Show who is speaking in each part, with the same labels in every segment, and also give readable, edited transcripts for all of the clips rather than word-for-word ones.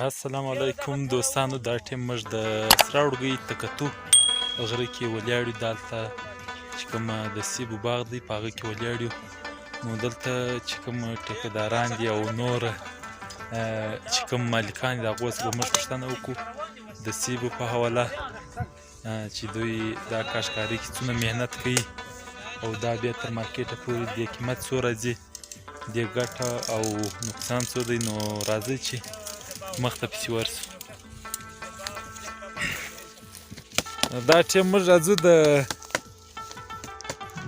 Speaker 1: السلام علیکم دوستانو، دا ټیم موږ د سره اورګۍ تکتو غره کې ولاړ یو. دلته چې کوم د سیبو باغ دی په هغه کې ولاړ یو. نو دلته چې کوم ټیکهداران دي او نور چې کوم مالکان دي د هغو څخه به موږ پوښتنه وکړو د سیبو په حواله چې دوی دا کاشکاري کې څومره محنت کوي او دا بیا تر مارکېټه پورې د قیمت څو راځي، د ګټه او نقصان څو دی. نو راځئ چې مخته پسې ورسو. دا ټیم موږ راځو د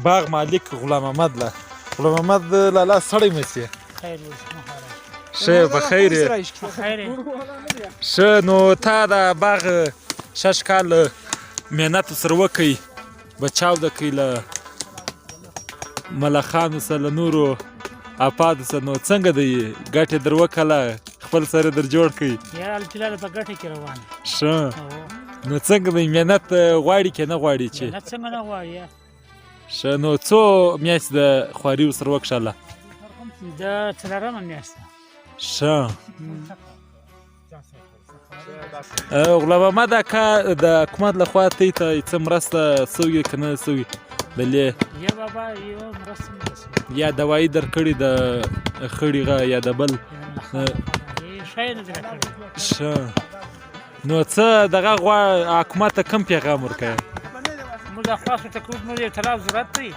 Speaker 1: باغ مالک غلام محمد له. غلام محمد لالا سړی مسې ښه په خیر یې؟ ښه. نو تا دا باغ شش کال محنت سره وکړئ، بچاو د کوي له ملخانو سره له نورو افادو سره. نو څنګه دی ګټې در وکړله، خپل سره در جوړ کړئ؟
Speaker 2: یا الفلال په ګټه کې روان.
Speaker 1: ښه. نو څنګه دی محنت غواړي که نه غواړي؟ چې
Speaker 2: محنت څنګه نه غواړي.
Speaker 1: ښه. نو څو میاشتې د خواري ورسره وکښله؟
Speaker 2: د څلورمه میاشت.
Speaker 1: ښه. غلام محمد اکا د حکومت لخوا تی ته څه مرسته سوې که نه سوې؟ بلې
Speaker 2: یا بابا یو مرسته نه رسوي،
Speaker 1: یا دوایي درکړې د خړې یا د بل
Speaker 2: شی نه دی راکړی.
Speaker 1: ښه. نو څه دغه حکومت ته کوم پیغام ورکوې؟
Speaker 2: موږ د خاصو ټکو موږ یو تلاو ضرورت دی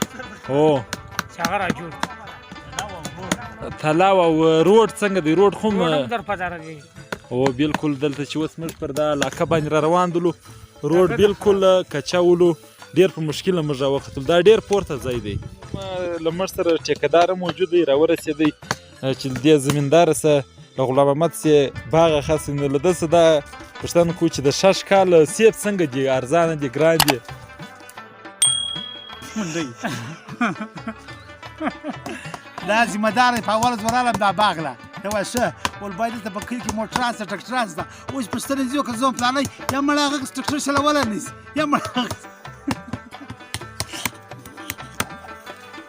Speaker 1: هو
Speaker 2: چې هغه راجوړ کړو.
Speaker 1: تلاو او روډ څنګه دی؟ روډ خو
Speaker 2: روډ هم در په داره دی.
Speaker 1: او بالکل دلته چې اوس موږ پر دا علاقه باندې را روان دلو، روډ بالکل کچا ولو، ډېر په مشکله موږ راوختلو. دا ډېر پورته ځای دی. له موږ سره ټیکهدار هم موجود دی، راورسېدی چې د دې زمیندار سره له غلام محمد سې باغ اخیستی. نو له ده څه دا پوښتنه کوو چې د شش کال سیب څنګه دي؟ ارزانه دي ګران دي؟
Speaker 3: دا ذمه دار په اول ځل ورالم دا باغ له دا وای ښه ول باید ته په کلی کې موټران سره ټکټران سره اوس پښتنه زیو که زوم پلانای یا مړه هغه ټکټر شلوله نیس یا مړه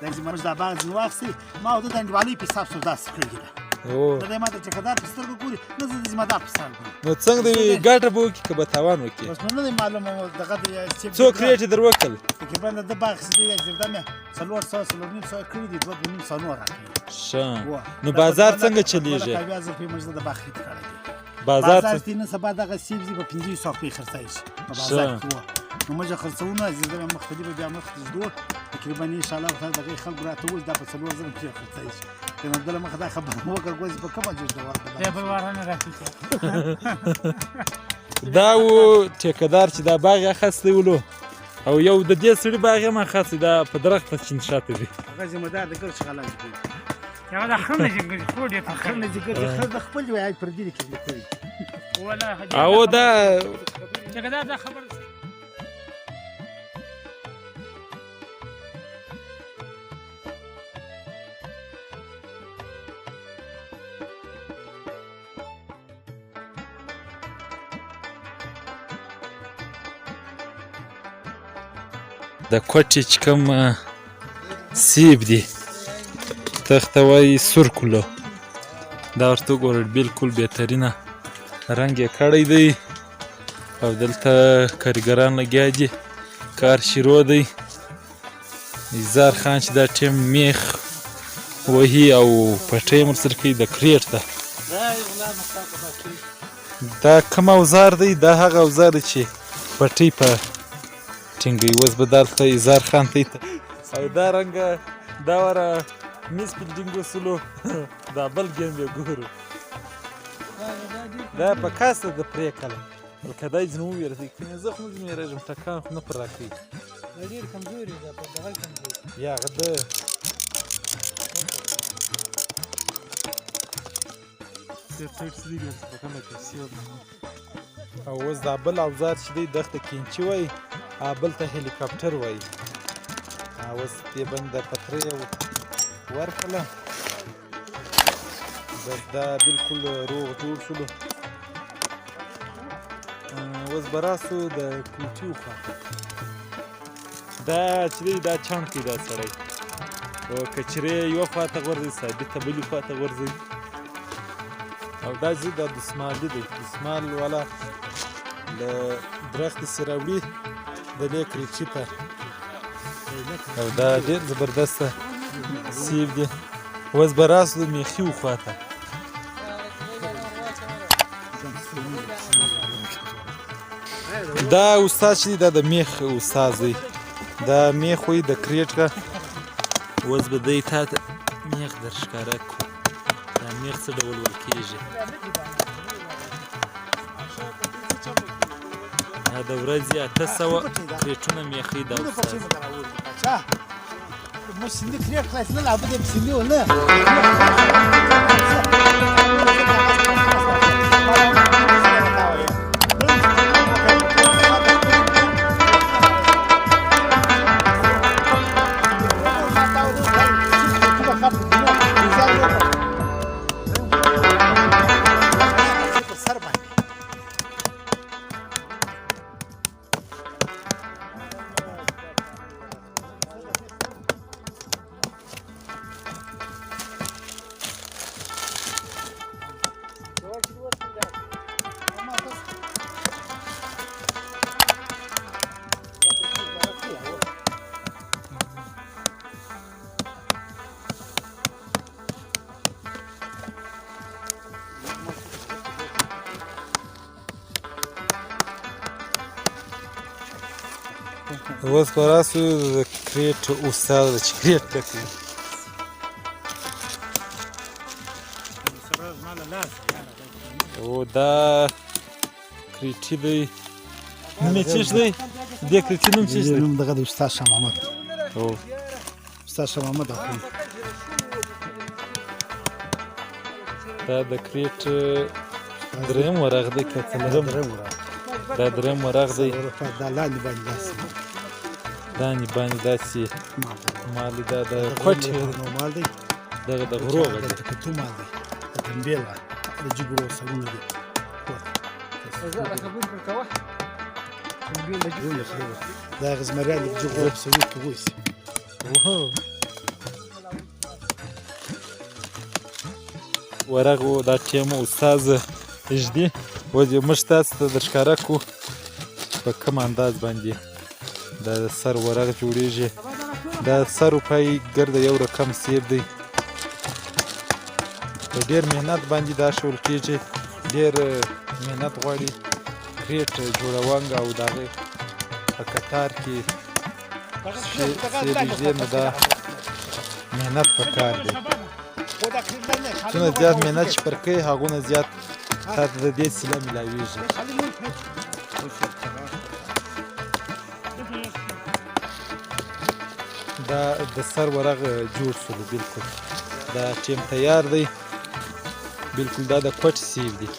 Speaker 3: دا ذمه دا باغ ځل واخسي ما او د انډوالي په حساب سودا کړی دا دا ما ته ټکدار په سترګو ګوري نه د ذمه دار په سر.
Speaker 1: نو څنګه دی ګټه به وکړي که به تاوان وکړي؟
Speaker 3: اوس نو نه معلومه دغه
Speaker 1: څوک ریټ در وکړل؟
Speaker 3: تقریبا د باغ سړي زردا مې 400 کړی دي 2.5 نور راکړي.
Speaker 1: ښه. نو بازار څنګه چلیږي؟ بازار
Speaker 3: څنګه نه سبا دغه سیب زی په 500 په خرڅای شي په بازار کې. نو موږ خرڅونه زړه مختلفه بیا مختلف دوه تقریبا ان شاء الله خپل دغه خلک راته ول دا په 4 ځله کې خرڅای شي. کنه دله مخه دا خبر مو وکړ کوی په کومه جوړ دا ورته
Speaker 2: دا په واره راځي.
Speaker 1: دا و ټیکهدار چې دا باغ اخیستی ولو او یو د دې سړي باغ هم اخیستی، دا په درخت چین شاته دی.
Speaker 3: هغه ذمہ دار د ګر شغله کوي.
Speaker 2: هغه د خل نه جنګي خو دې په خل
Speaker 3: نه ذکر د خپل وای پر دې کې کوي.
Speaker 2: ولا
Speaker 1: او دا
Speaker 2: ټکدار دا خبر
Speaker 1: د کوټې چې کوم سیب دی تخته وایي سور کلو، دا ورته وګورئ بالکل بهترینه رنګ یې کړی دی او دلته کارګران لګیا دي، کار شروع دی. اظهار خان چې دا ټیم میخ وهي او پټۍ هم ورسره کوي د کریټ ته. دا کوم اوزار دی؟ دا هغه اوزار دی چې پټۍ په ټینګوي. اوس به دلته اظهار خان ته او دا رنګه دا وره میس بلډینګ وسلو دا بل ګیم یې ګورو. دا په کاسته د پرې کله بلکه دا ځنه وویرسي کنې زه خو نه ویرېږم ټکان خو نه پر راکوي.
Speaker 2: دا ډېر کمزوري ده په دغه کمزوري
Speaker 1: یا هغه ده او اوس دا بل اوزار چې دی دغه ته کینچي وایي، بل ته هلیکاپټر وایي. اوس دې باندې پترې ورکړله، بس دا بالکل روغ جوړ شولو. اوس به راسو د کوټیو خواته. دا چې دی دا چاڼ کوي دا سړی، کچرې یوه خواته غورځوي ثابته بلې خواته غورځوي. او دا ځي دا دسمالي دی دسمال والا له درختې سې راوړي د دې کریچي ته او دا ډېر زبردسته سیب دی اوس به راسو میخي وخواته دا استاد چې دی دا د میخ استاد دی دا میخ وایي د کریټ کا اوس به دی تا ته میخ در ښکاره کړو دا میخ څه ډول ورکېږي دا د ورځې 800 کریټونه میخي دا استاد
Speaker 3: ما سندي كريت خلاص نلعب بدي بسندي ولا
Speaker 1: اوس به راسو د کریټ استاد د چې کریټ ډکوي او دا کریټي دی نوم یې څه دی دې کریټي نوم څه دی
Speaker 3: نوم دغه د استاد شاه محمد
Speaker 1: او
Speaker 3: استاد شاه محمد اخوي
Speaker 1: دا د کریټ دریم ورغ دی که څلورم دا دریم ورغ دی
Speaker 3: دا لاندې باندې داسې
Speaker 1: دانې باندې داسې مال دا د کوټ
Speaker 3: مال دی
Speaker 1: دغه د غرو غږ دی
Speaker 3: کتو مال دی د تنبیل د جګرو سرونه دي دا غزمریان د جګرو سرونه کوي
Speaker 1: ورغ دا ټیم استاد اجدي وځي موږ تاسو ته در ښکاره کړو په کوم انداز باندې دا سر ورغ جوړیږي دا 100 روپۍ ګرده یو رقم سیب دی په ډېر مهنت باندې دا شول کېږي ډېر مهنت غواړي کریټ جوړونګ او د هغې په کتار کې سیب اجدي نو دا مهنت پکار دی څومره زیات مهنت چې پر کوي هغونه زیات تا ته د دې سیله میلاویږي دا د سر ورغ جوړ شولو بالکل دا ټیم تیار دی بالکل دا د کوټ سیب دی